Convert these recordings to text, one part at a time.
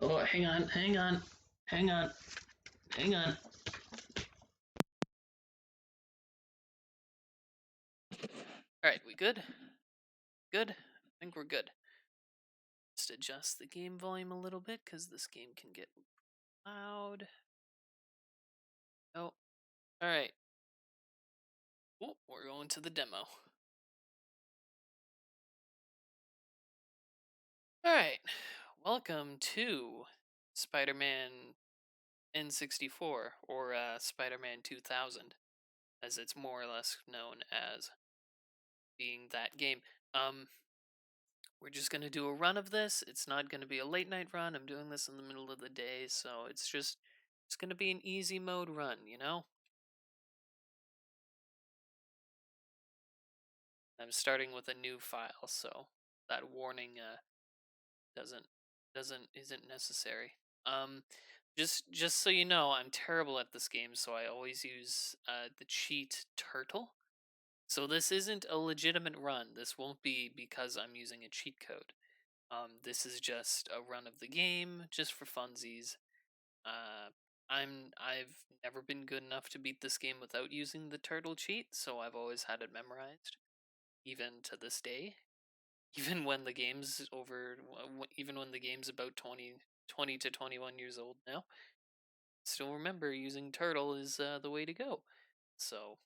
Oh, hang on, hang on, hang on, hang on. Alright, we good? Good? I think we're good. Just adjust the game volume a little bit because this game can get loud. Oh, alright. Oh, we're going to the demo. Alright, welcome to Spider-Man N64, or Spider-Man 2000, as it's more or less known as being that game. We're just gonna do a run of this. It's not gonna be a late night run. I'm doing this in the middle of the day, so it's gonna be an easy mode run, you know? I'm starting with a new file, so that warning doesn't isn't necessary. Um, just so you know, I'm terrible at this game, so I always use the cheat turtle. So this isn't a legitimate run. This won't be because I'm using a cheat code. This is just a run of the game, just for funsies. Uh, I've never been good enough to beat this game without using the turtle cheat, so I've always had it memorized, even to this day. Even when the game's over, even when the game's about 20 to 21 years old now, still remember using turtle is the way to go. So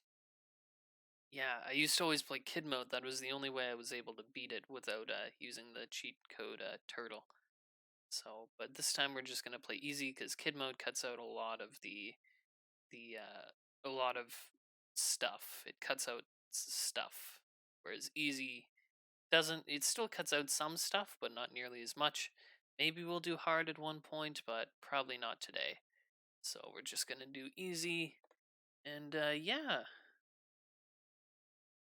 yeah, I used to always play kid mode. That was the only way I was able to beat it without using the cheat code turtle. So, but this time we're just gonna play easy because kid mode cuts out a lot of a lot of stuff. It cuts out stuff, whereas easy doesn't. It still cuts out some stuff, but not nearly as much. Maybe we'll do hard at one point, but probably not today. So we're just gonna do easy, and yeah.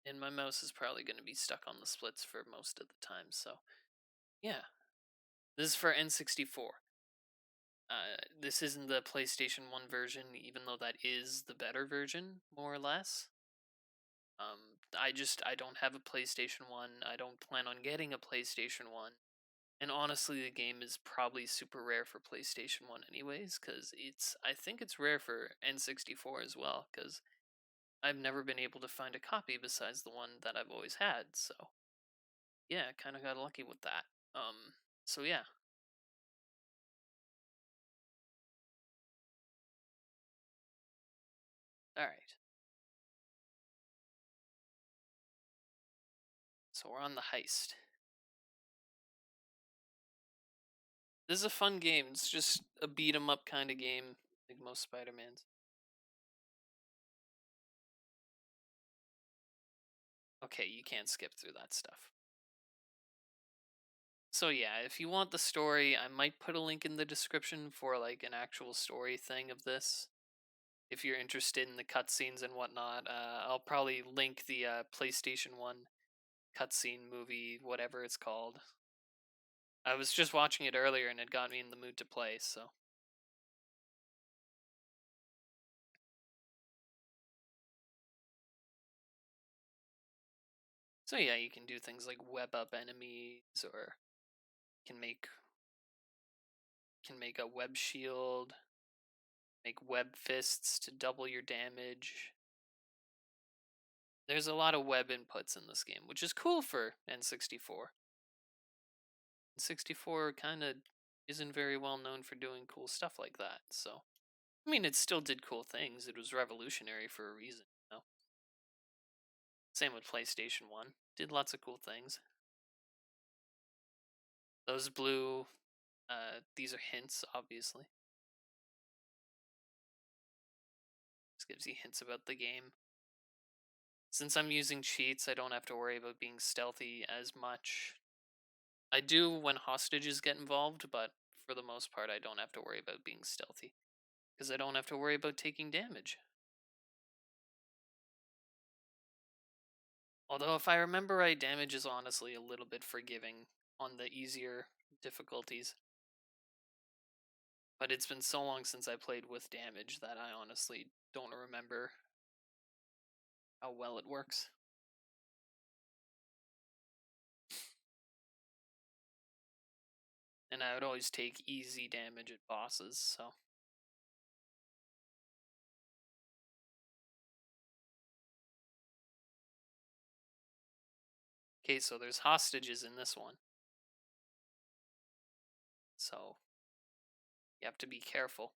And my mouse is probably gonna be stuck on the splits for most of the time. So yeah, this is for N64. This isn't the PlayStation 1 version, even though that is the better version, more or less. I don't have a PlayStation 1. I don't plan on getting a PlayStation 1. And honestly, the game is probably super rare for PlayStation 1 anyways, because I think it's rare for N64 as well, because I've never been able to find a copy besides the one that I've always had, so yeah, kind of got lucky with that. So yeah. Alright. So we're on the heist. This is a fun game. It's just a beat 'em up kind of game, like most Spider-Mans. Okay, you can't skip through that stuff. So yeah, if you want the story, I might put a link in the description for like an actual story thing of this. If you're interested in the cutscenes and whatnot, I'll probably link the PlayStation 1 cutscene movie, whatever it's called. I was just watching it earlier and it got me in the mood to play, so. So yeah, you can do things like web up enemies, or can make a web shield, make web fists to double your damage. There's a lot of web inputs in this game, which is cool for N64. N64 kind of isn't very well known for doing cool stuff like that, so. I mean, it still did cool things. It was revolutionary for a reason, you know? Same with PlayStation 1. Did lots of cool things. Those blue, these are hints, obviously. This gives you hints about the game. Since I'm using cheats, I don't have to worry about being stealthy as much. I do when hostages get involved, but for the most part, I don't have to worry about being stealthy. Because I don't have to worry about taking damage. Although, if I remember right, damage is honestly a little bit forgiving on the easier difficulties. But it's been so long since I played with damage that I honestly don't remember how well it works. and I would always take easy damage at bosses, so. Okay, so there's hostages in this one. So you have to be careful.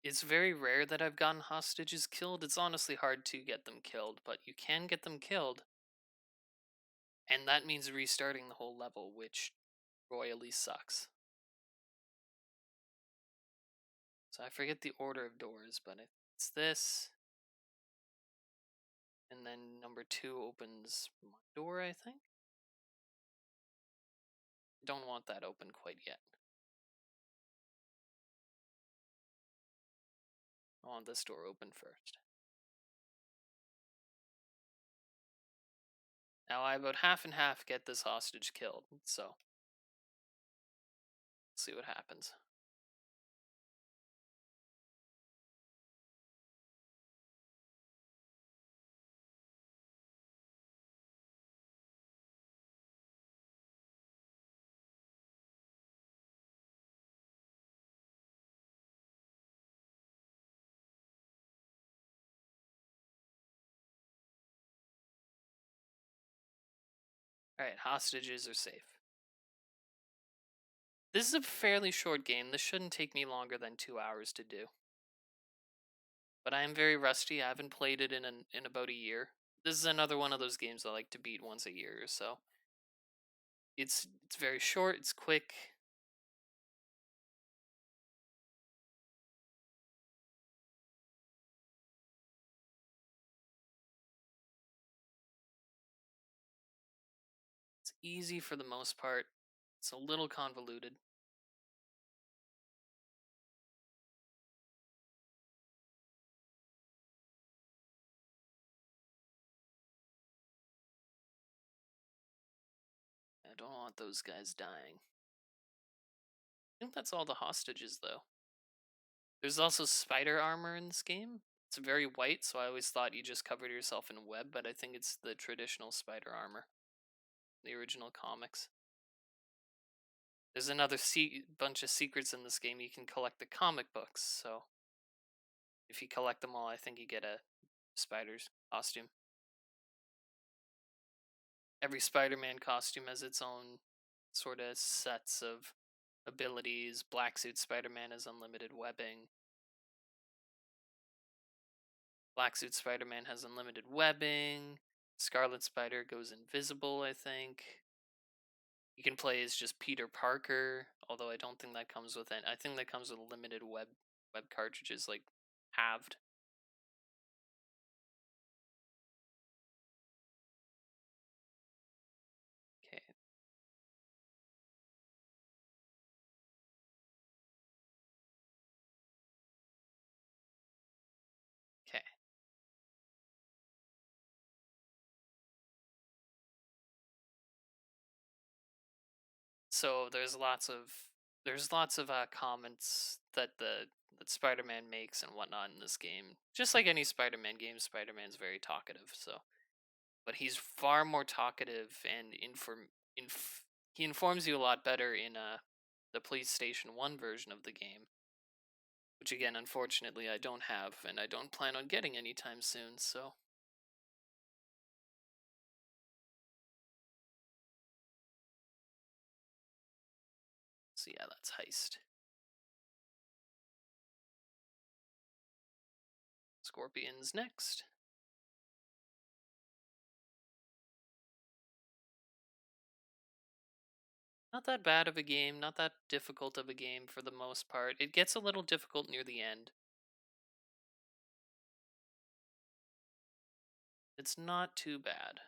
It's very rare that I've gotten hostages killed. It's honestly hard to get them killed, but you can get them killed. And that means restarting the whole level, which royally sucks. So I forget the order of doors, but it's this. And then number 2 opens my door, I think. Don't want that open quite yet. I want this door open first. Now I about half and half get this hostage killed, so see what happens. Alright, hostages are safe. This is a fairly short game. This shouldn't take me longer than 2 hours to do. But I am very rusty. I haven't played it in about a year. This is another one of those games I like to beat once a year or so. It's very short, it's quick. It's easy for the most part. It's a little convoluted. I don't want those guys dying. I think that's all the hostages though. There's also spider armor in this game. It's very white, so I always thought you just covered yourself in web, but I think it's the traditional spider armor. The original comics. There's another bunch of secrets in this game. You can collect the comic books, so if you collect them all, I think you get a spider's costume. Every Spider-Man costume has its own sort of sets of abilities. Black Suit Spider-Man has unlimited webbing. Black Suit Spider-Man has unlimited webbing. Scarlet Spider goes invisible, I think. You can play as just Peter Parker, although I don't think that comes with it. I think that comes with limited web cartridges, like halved. Okay. Okay. So there's lots of comments that that Spider-Man makes and whatnot in this game. Just like any Spider-Man game, Spider-Man's very talkative. So, but he's far more talkative and he informs you a lot better in the PlayStation 1 version of the game, which again, unfortunately, I don't have and I don't plan on getting anytime soon. So yeah, that's heist. Scorpion's next. Not that bad of a game, not that difficult of a game for the most part. It gets a little difficult near the end. It's not too bad.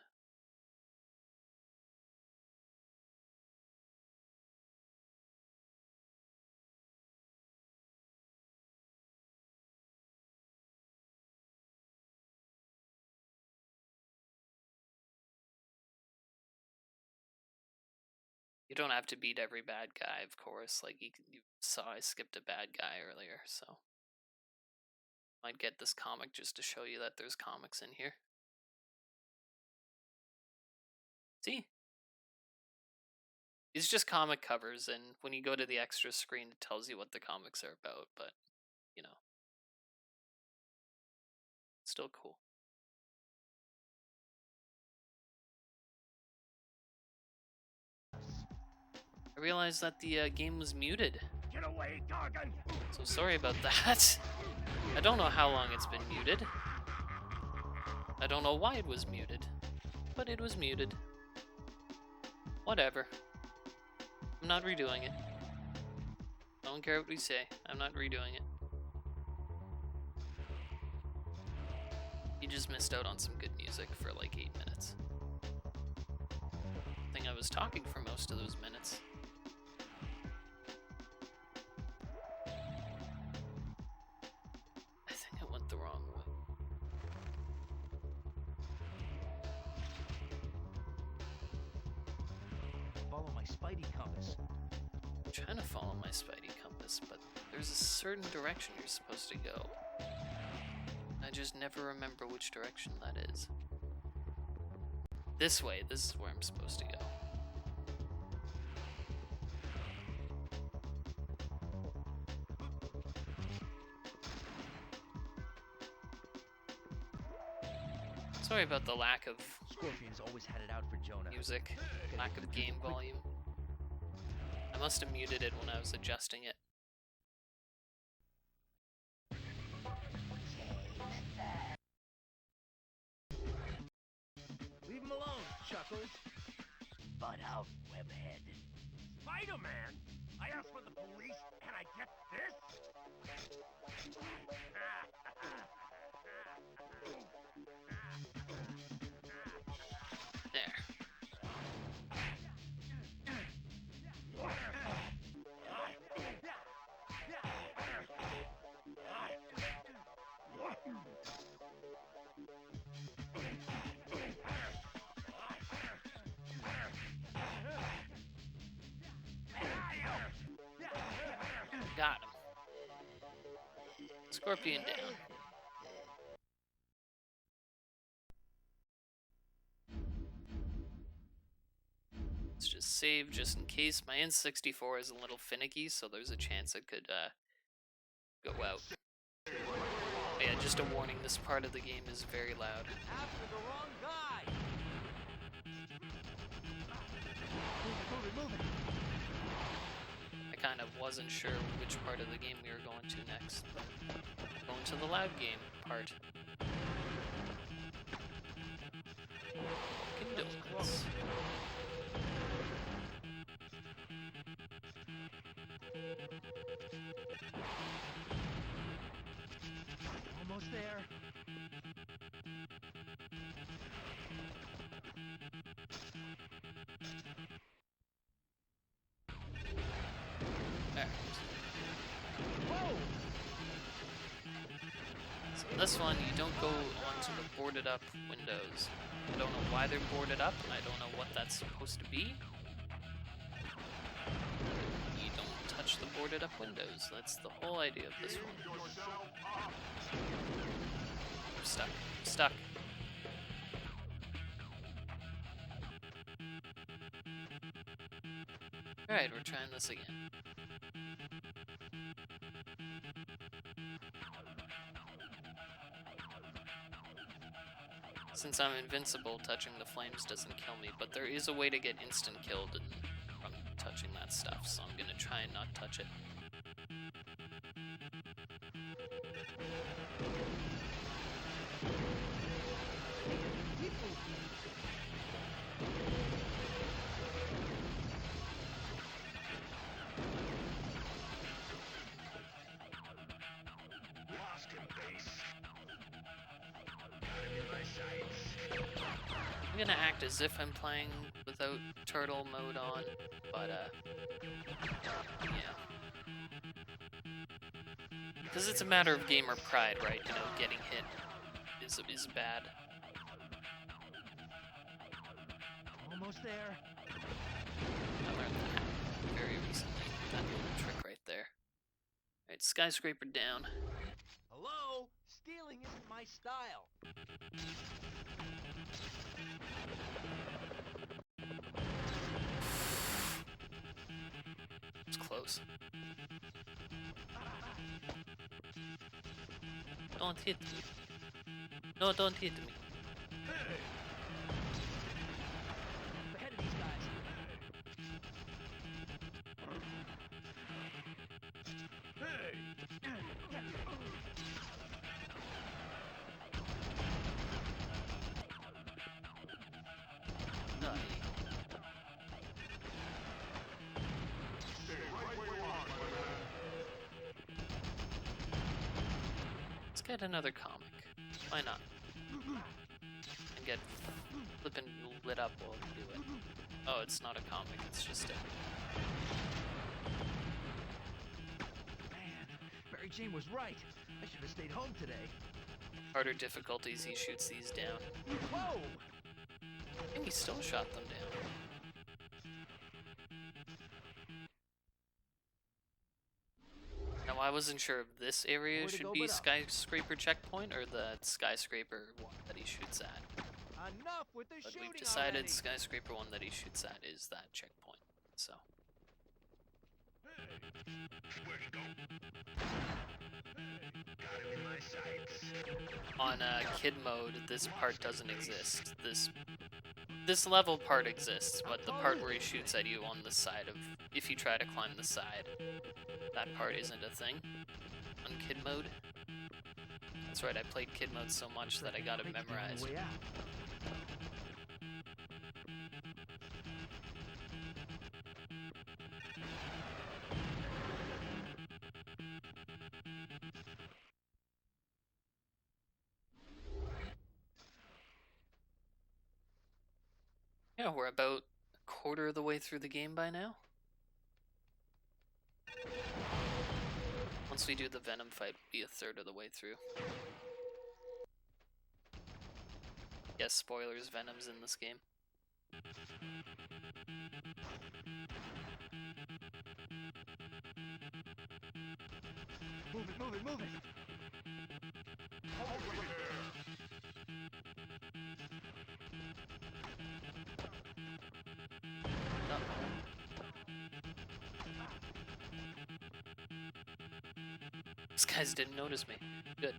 You don't have to beat every bad guy, of course. Like you saw, I skipped a bad guy earlier, so might get this comic just to show you that there's comics in here. See? It's just comic covers, and when you go to the extra screen, it tells you what the comics are about, but, you know, still cool. I realized that the game was muted. Get away, Gargan! So sorry about that. I don't know how long it's been muted. I don't know why it was muted, but it was muted. Whatever. I'm not redoing it. Don't care what we say. I'm not redoing it. You just missed out on some good music for like 8 minutes. I think I was talking for most of those minutes. I think I went the wrong way. Follow my spidey compass. I'm trying to follow my spidey compass, but there's a certain direction you're supposed to go. I just never remember which direction that is. This way, this is where I'm supposed to go. Sorry about the lack of Scorpion's always had it out for Jonah. music, lack of game volume. I must have muted it when I was adjusting it. Leave him alone, Chuckles. Butt out, webhead. Spider-Man! I asked for the police, and I get this? There. Got him. Scorpion down. Let's just save just in case. My N64 is a little finicky, so there's a chance it could go out. But yeah, just a warning, this part of the game is very loud. After the wrong guy! Move it. I kind of wasn't sure which part of the game we were going to next. Going to the loud game part. Condones. Almost there. There. Whoa! So this one, you don't go onto the boarded up windows. I don't know why they're boarded up. I don't know what that's supposed to be. You don't touch the boarded up windows. That's the whole idea of this one. I'm stuck. I'm stuck. Alright, we're trying this again. Since I'm invincible, touching the flames doesn't kill me, but there is a way to get instant killed from touching that stuff, so I'm gonna try and not touch it. Lost in base. In my sights. I'm gonna act as if I'm playing without turtle mode on, but yeah. Because it's a matter of gamer pride, right? You know, getting hit is bad. Almost there. I learned that little trick right there. Alright, skyscraper down. Hello? Stealing isn't my style. It's close. Don't hit me. No, don't hit me. Ahead of these guys. Let's get another comic. Why not? And get flippin' lit up while we do it. Oh, it's not a comic, it's just a... Man, Mary Jane was right. I should have stayed home today. Harder difficulties, he shoots these down. Whoa! And he still shot them down. Now, I wasn't sure if this area Way to should go, be but up. skyscraper checkpoint or the skyscraper one that he shoots at. Enough with the But shooting we've decided already. skyscraper one that he shoots at is that checkpoint. So, Where'd he go? Got him in my sights. on kid mode, this part doesn't exist. This level part exists, but the part where he shoots at you on the side of, if you try to climb the side, that part isn't a thing on kid mode. That's right, I played kid mode so much that I got it memorized. Way out. Yeah, we're about a quarter of the way through the game by now. Once we do the Venom fight, we'll be a third of the way through. Yes, spoilers, Venom's in this game. Move it, move it, move it. These guys didn't notice me. Good.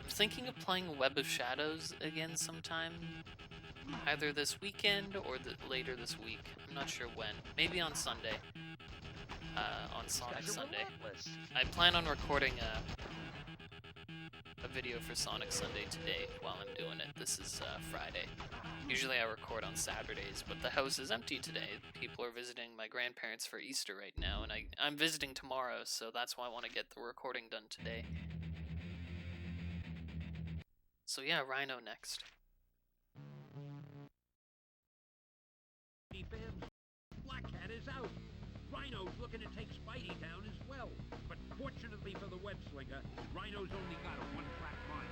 I'm thinking of playing Web of Shadows again sometime. Either this weekend or later this week. I'm not sure when. Maybe on Sunday. On Sonic Guys are Sunday. relentless. I plan on recording a video for Sonic Sunday today while I'm doing it. This is Friday. Usually I record on Saturdays, but the house is empty today. People are visiting my grandparents for Easter right now, and I'm visiting tomorrow, so that's why I want to get the recording done today. So yeah, Rhino next. Black Cat is out. Rhino's looking to take Spidey down as well. But fortunately for the web slinger, Rhino's only got a one-track mind.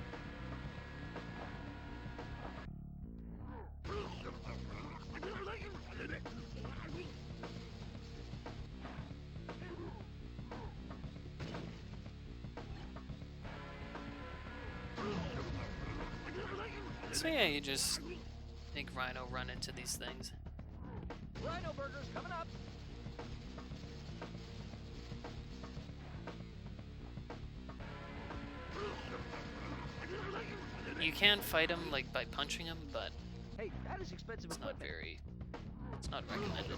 So yeah, you just make Rhino run into these things. Rhino burgers coming up. You can fight him like by punching him, but Hey, that is expensive it's not equipment. it's not recommended.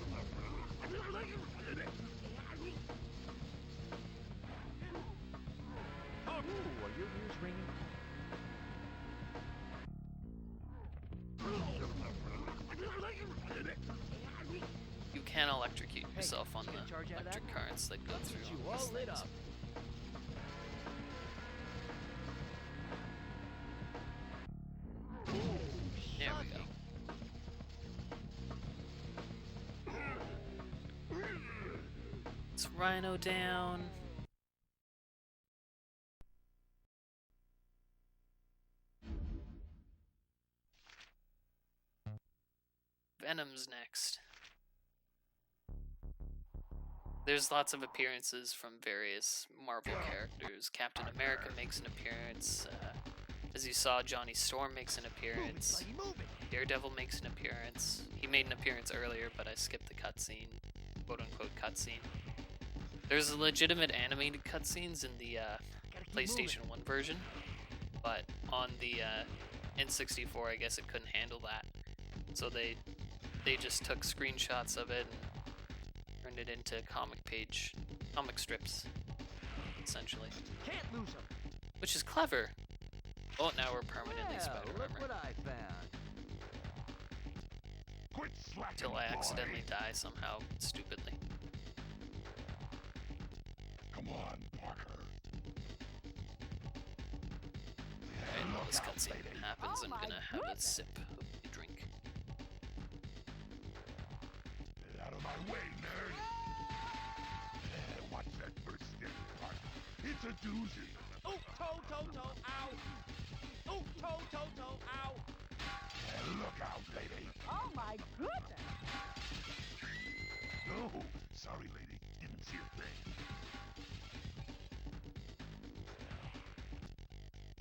Ooh, are your ears ringing? You can electrocute yourself on get a the charge out of that? electric currents that go Get through you all these all lit things. up. There we go. It's Rhino down. Venom's next. There's lots of appearances from various Marvel characters. Captain America makes an appearance. As you saw, Johnny Storm makes an appearance. Daredevil makes an appearance. He made an appearance earlier, but I skipped the cutscene, quote-unquote cutscene. There's legitimate animated cutscenes in the PlayStation 1 version, but on the N64, I guess it couldn't handle that. So they just took screenshots of it and turned it into comic strips, essentially. Can't lose him. Which is clever. Oh, now we're permanently Spider Look Armor. what I found. Quit slapping, Until I boy. accidentally die somehow, stupidly. Come on, Parker. Alright, while this Look out, cutscene lady. happens, Oh I'm my gonna have a goodness. sip of the drink. Get out of my way, nerd. Watch that first step, Parker. It's a doozy. Oh, toe, ow. Oh, toe, ow. Look out, lady. Oh my goodness! No, sorry, lady. Didn't see a thing.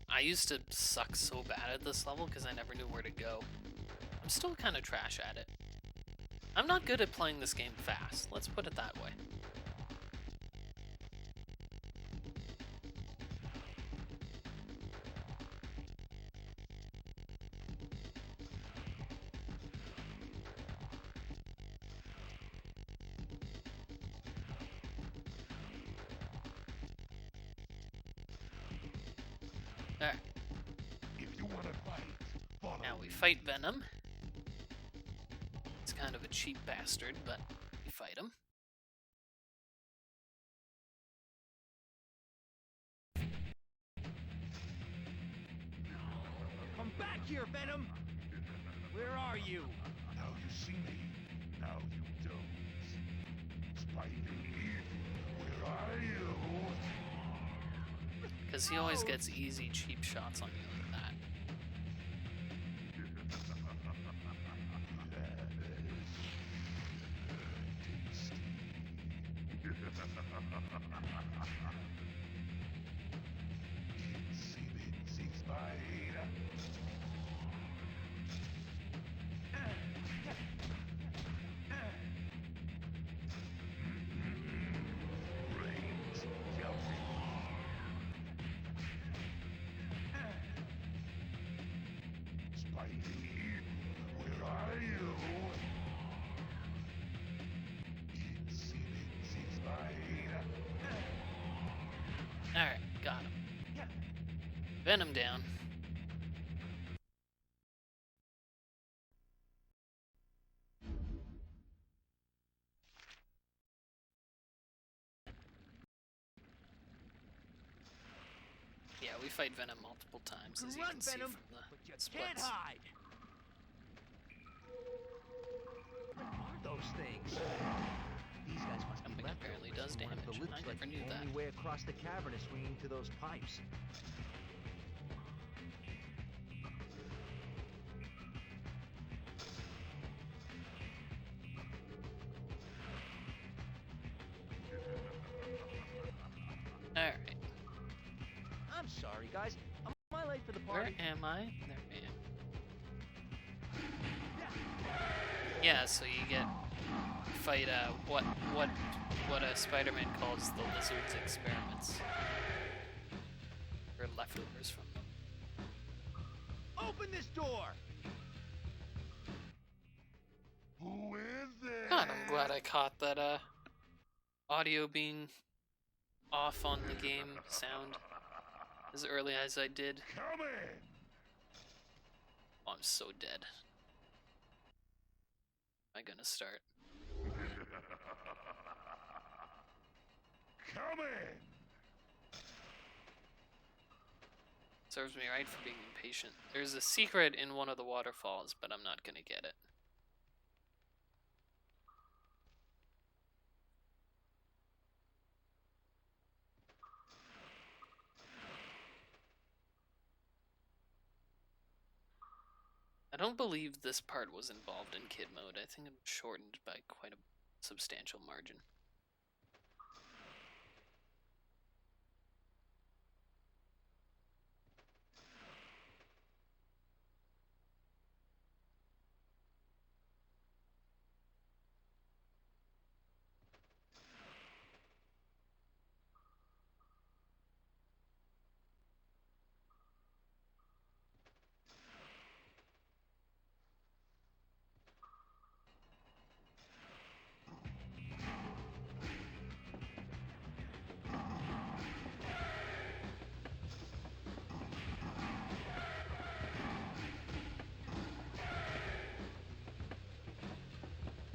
I used to suck so bad at this level because I never knew where to go. I'm still kind of trash at it. I'm not good at playing this game fast, let's put it that way. Alright, If you want to fight, follow now we me. fight Venom. He's kind of a cheap bastard, but we fight him. Come back here, Venom. Where are you? Now you see me. Now you don't. Spidey, where are you? Because he always gets easy, cheap shots on you like that. Alright, got him. Venom down. Yeah, we fight Venom multiple times, You as can you run, can see Venom, from but the you splits. can't hide. What are those things? These guys must Something be leftovers apparently does from one of the damage. loops I like never the knew that. only way across the cavern is swinging to those pipes. Alright, I'm sorry, guys. Am I late for the where party? am I? There I am. Yeah, so you get fight what Spider-Man calls the Lizard's experiments. Or leftovers from them. Open this door! Who is there? God, I'm glad I caught that audio being off on the game sound as early as I did. Come in. Oh, I'm so dead. Am I gonna start? Come in. Serves me right for being impatient. There's a secret in one of the waterfalls, but I'm not gonna get it. don't believe this part was involved in kid mode. I think it was shortened by quite a substantial margin.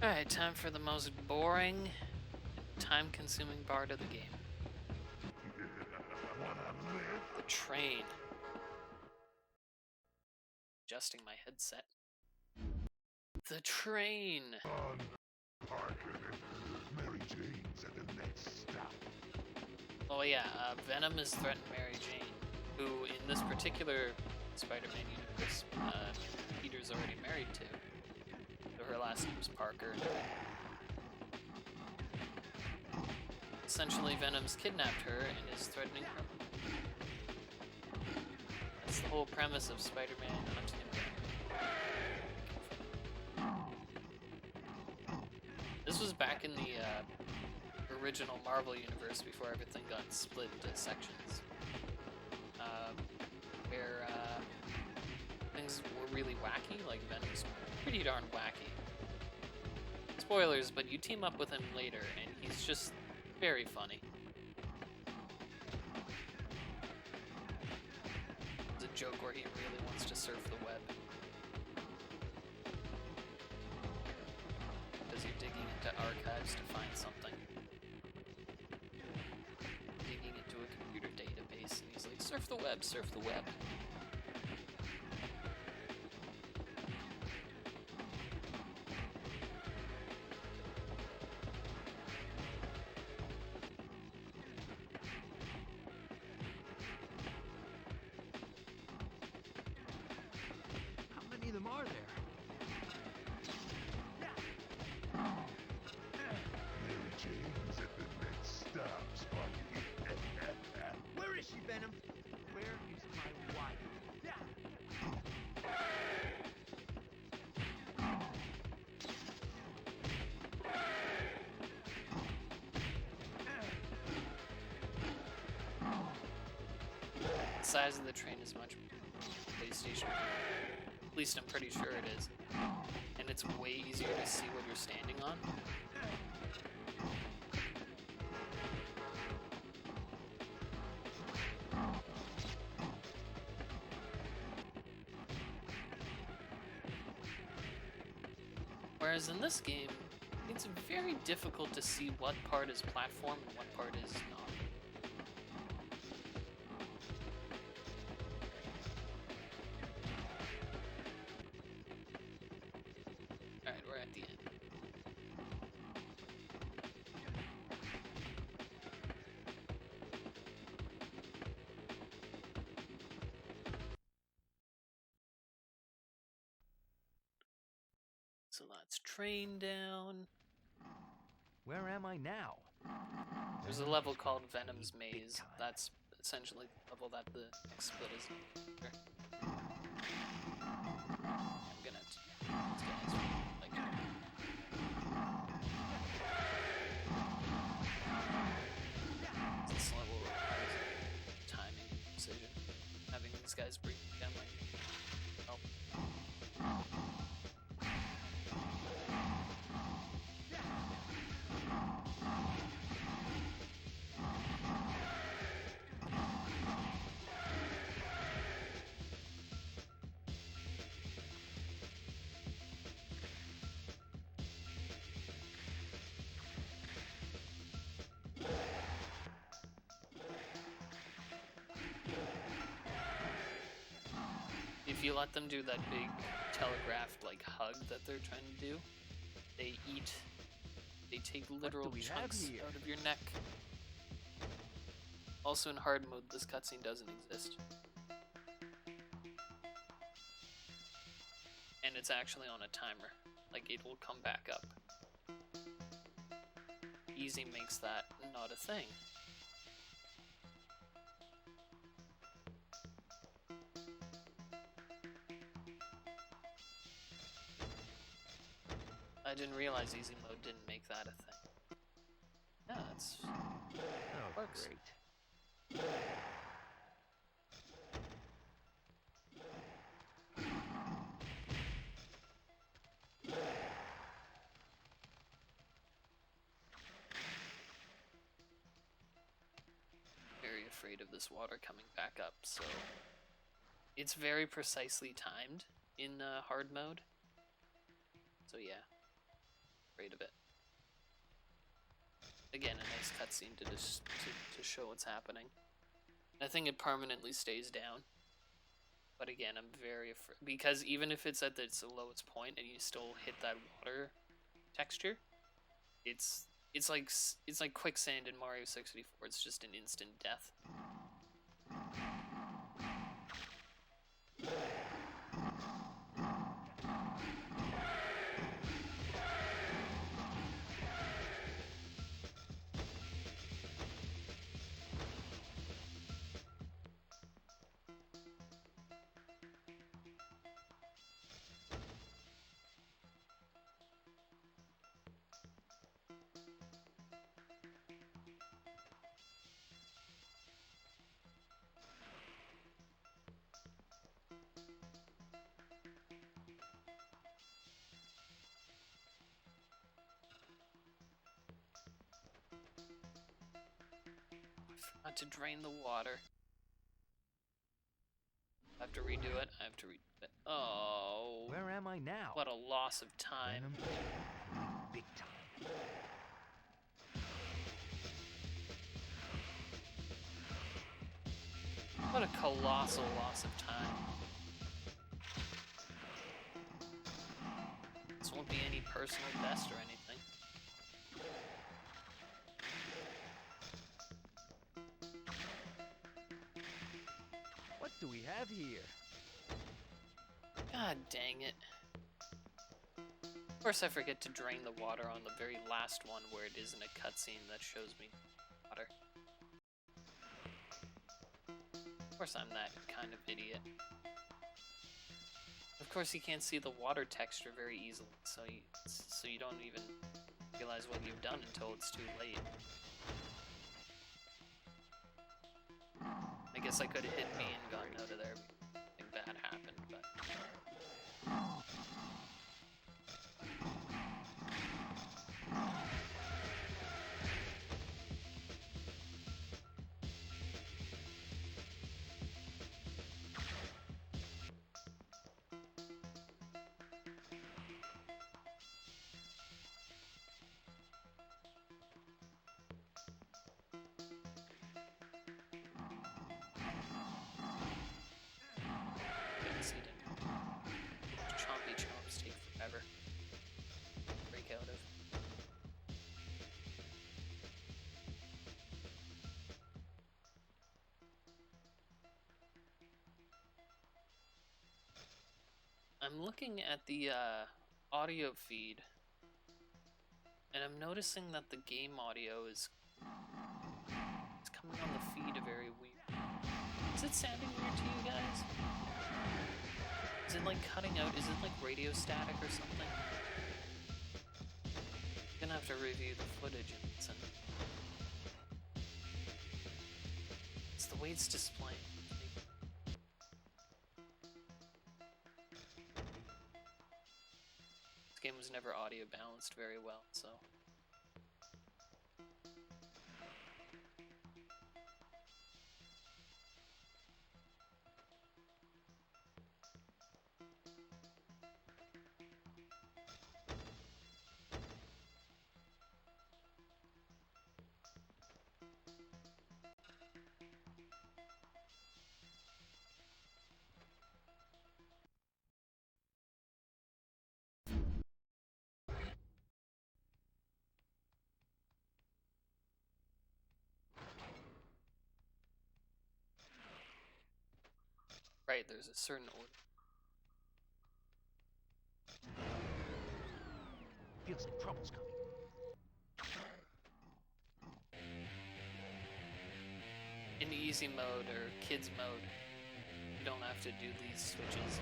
Alright, time for the most boring, time-consuming part of the game. The train. Adjusting my headset. The train! Mary Jane's at the next stop. Oh yeah, Venom has threatened Mary Jane, who in this particular Spider-Man universe, Peter's already married to. So her last name was Parker. Essentially, Venom's kidnapped her and is threatening her. That's the whole premise of Spider-Man. This was back in the original Marvel universe before everything got split into sections, where things were really wacky. Like Venom's pretty darn wacky. Spoilers, but you team up with him later, and he's just very funny. There's a joke where he really wants to surf the web. Because you're digging into archives to find something. Digging into a computer database, and he's like, surf the web, surf the web. Are there? Mary Jane's at the next stop, Spotty. Where is she, Venom? Where is my wife? The size of the train is much PlayStation. At least I'm pretty sure it is. And it's way easier to see what you're standing on. Whereas in this game, it's very difficult to see what part is platform and what part is not. So let's train down. Where am I now? There's a level called Venom's Maze. That's essentially the level that the next split is. Here. I'm gonna like this level requires timing precision. Having these guys bring down like help. If you let them do that big telegraphed like hug that they're trying to do, they take literal chunks out of your neck. Also in hard mode, this cutscene doesn't exist. and it's actually on a timer. Like, it will come back up. Easy makes that not a thing. I didn't realize easy mode didn't make that a thing. Yeah, that's... Oh, works. great. Very afraid of this water coming back up, so... It's very precisely timed in hard mode. So yeah, afraid of it. Again, a nice cutscene to show what's happening. I think it permanently stays down. But again, I'm very afraid, because even if it's at its lowest point and you still hit that water texture, it's like quicksand in Mario 64. It's just an instant death. I forgot to drain the water. I have to redo it. I have to redo it. Oh. Where am I now? What a loss of time. Big time. What a colossal loss of time. This won't be any personal best or anything. What do we have here? God dang it. Of course I forget to drain the water on the very last one where it isn't a cutscene that shows me water. Of course I'm that kind of idiot. Of course you can't see the water texture very easily, so you don't even realize what you've done until it's too late. I guess I could have hit B and gotten out of there. Nothing bad happened, but... Chompy chomps take forever to break out of. I'm looking at the audio feed, and I'm noticing that the game audio is coming on the feed very weird. Is it sounding weird to you guys? Is it like cutting out? Is it like radio static or something? I'm gonna have to review the footage and listen. It's the way it's displaying. This game was never audio balanced very well, so... Right, there's a certain order. Looks like trouble's coming. In easy mode or kids mode, you don't have to do these switches.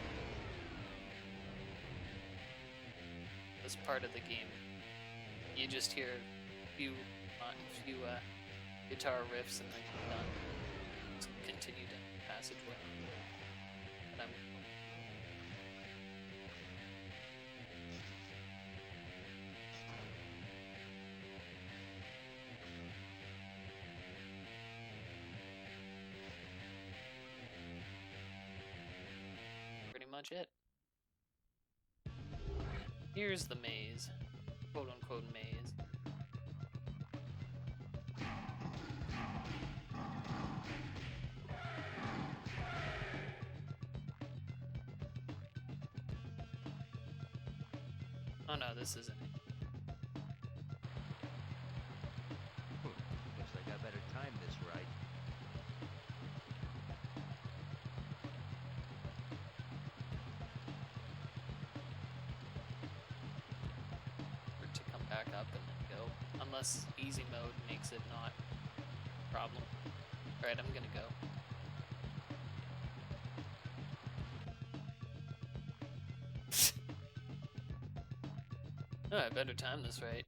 As part of the game, you just hear a few guitar riffs and then you're done. Just continue down the passageway. And I'm pretty much it. Here's the maze, quote unquote maze. Oh no, this isn't it. Looks like I better time this right. For it to come back up and then go. Unless easy mode makes it not a problem. Alright, I'm gonna go. Oh, I better time this right.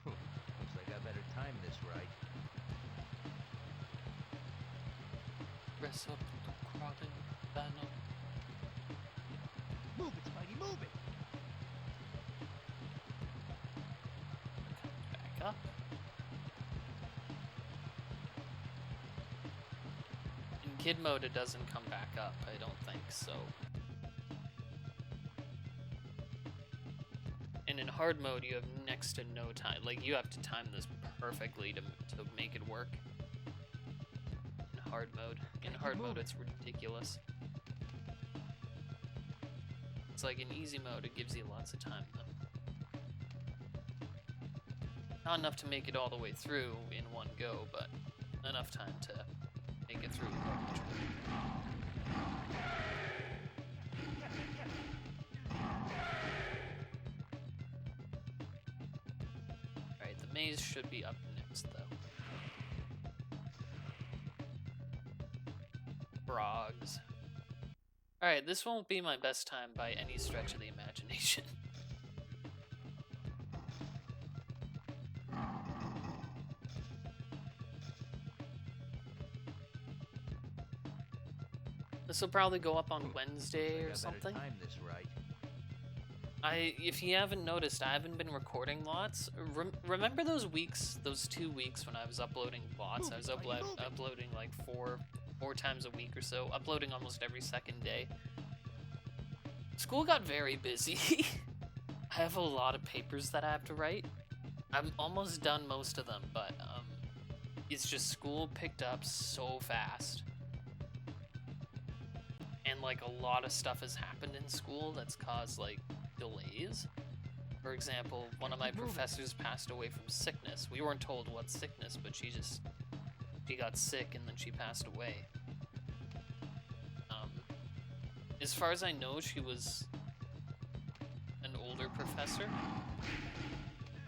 Looks like I better time this right. Press up the crawling panel. Move it, Spidey, move it! Back up. In kid mode it doesn't come back up, I don't think so. And in hard mode you have next to no time. Like, you have to time this perfectly to make it work. In hard mode. In hard mode it's ridiculous. It's like in easy mode it gives you lots of time though. Not enough to make it all the way through in one go, but enough time to make it through without much work. Alright, the maze should be up next though. Frogs. Alright, this won't be my best time by any stretch of the imagination. This will probably go up on Wednesday or something. Time this right. If you haven't noticed, I haven't been recording lots. Remember those weeks, those 2 weeks when I was uploading lots? I was uploading like four times a week or so, uploading almost every second day. School got very busy. I have a lot of papers that I have to write. I'm almost done most of them, but it's just school picked up so fast. And like a lot of stuff has happened in school that's caused like delays. For example, one of my professors passed away from sickness. We weren't told what sickness, but she got sick and then she passed away. As far as I know, she was an older professor,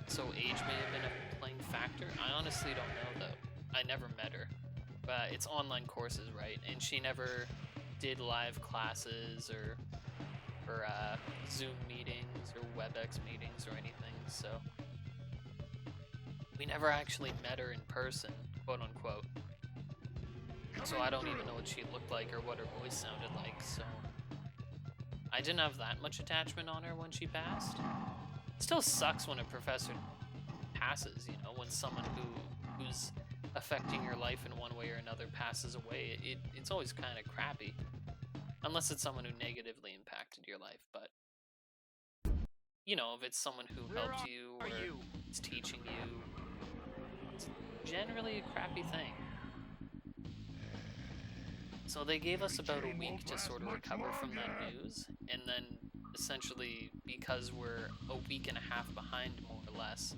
so age may have been a playing factor. I honestly don't know though. I never met her, but it's online courses, right? And she never did live classes or Zoom meetings or WebEx meetings or anything, so we never actually met her in person, quote unquote. So I don't even know what she looked like or what her voice sounded like, so I didn't have that much attachment on her when she passed. It still sucks when a professor passes, you know, when someone who's affecting your life in one way or another passes away. It's always kind of crappy. Unless it's someone who negatively impacted your life, but you know, if it's someone who helped you or is teaching you, it's generally a crappy thing. So they gave us about a week to sort of recover from that news, and then essentially, because we're a week and a half behind more or less,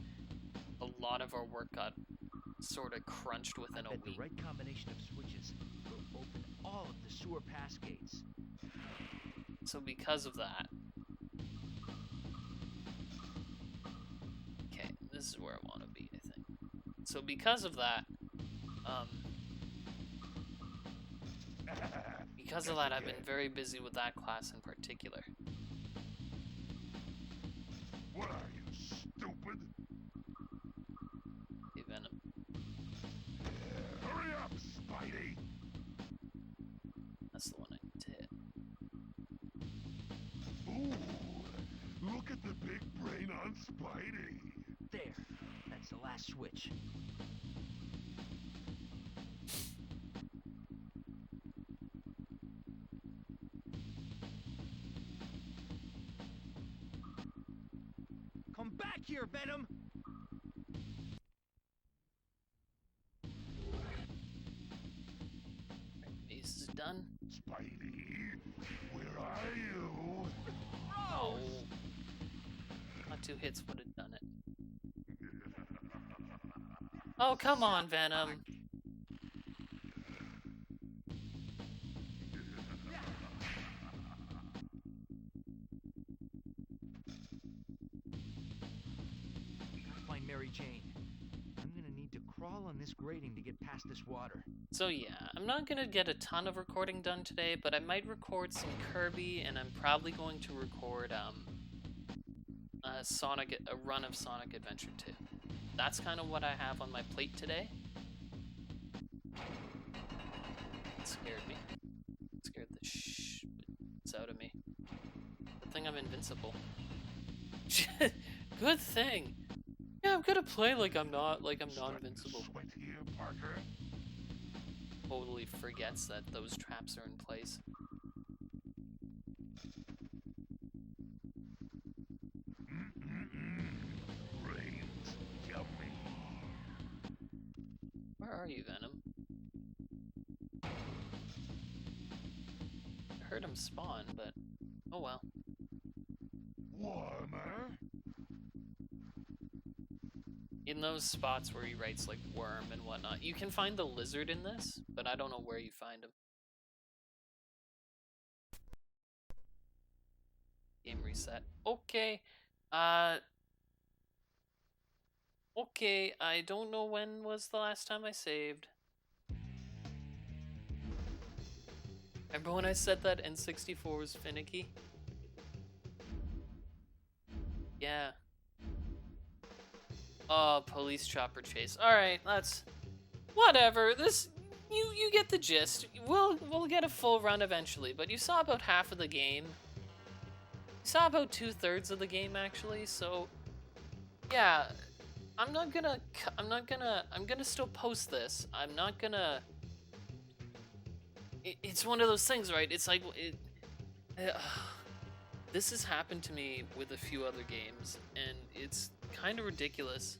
a lot of our work got sort of crunched I within a bet the week. right combination of switches will open all of the sewer pass gates. So because of that, okay, this is where I want to be, I think. So because of that, I've been very busy with that class in particular. What are you, stupid? Hey, Venom. Hurry up, Spidey! That's the one I need to hit. Ooh, look at the big brain on Spidey. There, that's the last switch. Come back here, Venom! Base is done. Spidey, where are you? Oh. Not 2 hits would have done it. Oh, come on, Venom. Find Mary Jane. I'm gonna need to crawl on this grating to get past this water. So yeah, I'm not gonna get a ton of recording done today, but I might record some Kirby, and I'm probably going to record a run of Sonic Adventure 2. That's kind of what I have on my plate today. It scared me. It scared the shit out of me. Good thing I'm invincible. Good thing. Yeah, I'm gonna play like I'm not invincible. Sweat here, Parker. Totally forgets that those traps are in place. Brains, yummy. Where are you, Venom? I heard him spawn, but oh well. Warmer. In those spots where he writes like worm and whatnot, you can find the lizard in this, but I don't know where you find him. Game reset. Okay. Okay, I don't know when was the last time I saved. Remember when I said that N64 was finicky? Yeah. Oh, police chopper chase. Alright, that's... Whatever, this... You get the gist. We'll get a full run eventually, but you saw about half of the game. You saw about 2/3 of the game, actually, so... Yeah, I'm gonna still post this. I'm not gonna... It's one of those things, right? It's like... This has happened to me with a few other games, and it's kind of ridiculous.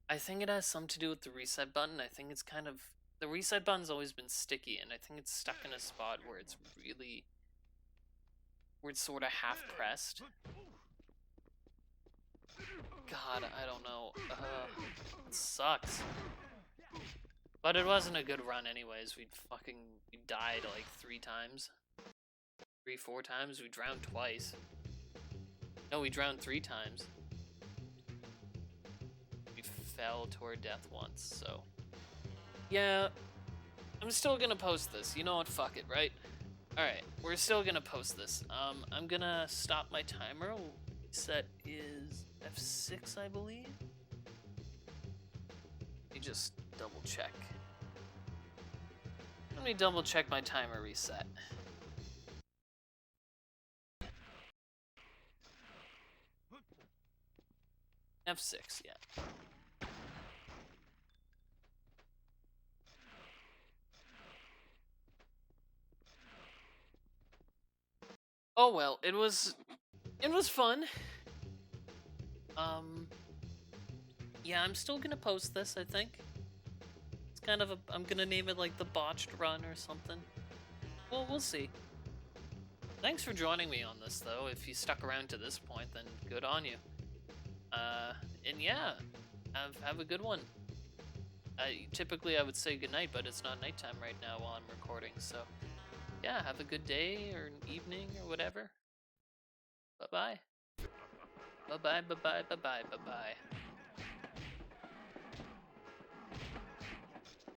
I think it has something to do with the reset button. I think it's kind of... The reset button's always been sticky, and I think it's stuck in a spot where it's really... Where it's sort of half-pressed. God, I don't know. It sucks. But it wasn't a good run anyways. We died like 3 times. 3-4 times. We drowned twice. No, we drowned 3 times. We fell to our death once, so... Yeah, I'm still gonna post this. You know what? Fuck it, right? Alright, we're still gonna post this. I'm gonna stop my timer. Reset is F6, I believe. Let me just double check. Let me double check my timer reset. F6, yeah. Oh well, it was fun. Yeah, I'm still gonna post this, I think. It's kind of I'm gonna name it like the botched run or something. Well, we'll see. Thanks for joining me on this, though. If you stuck around to this point, then good on you. And yeah, have a good one. Typically I would say goodnight, but it's not nighttime right now while I'm recording, so yeah, have a good day or an evening or whatever. Bye-bye. Bye-bye, bye-bye, bye-bye, bye-bye.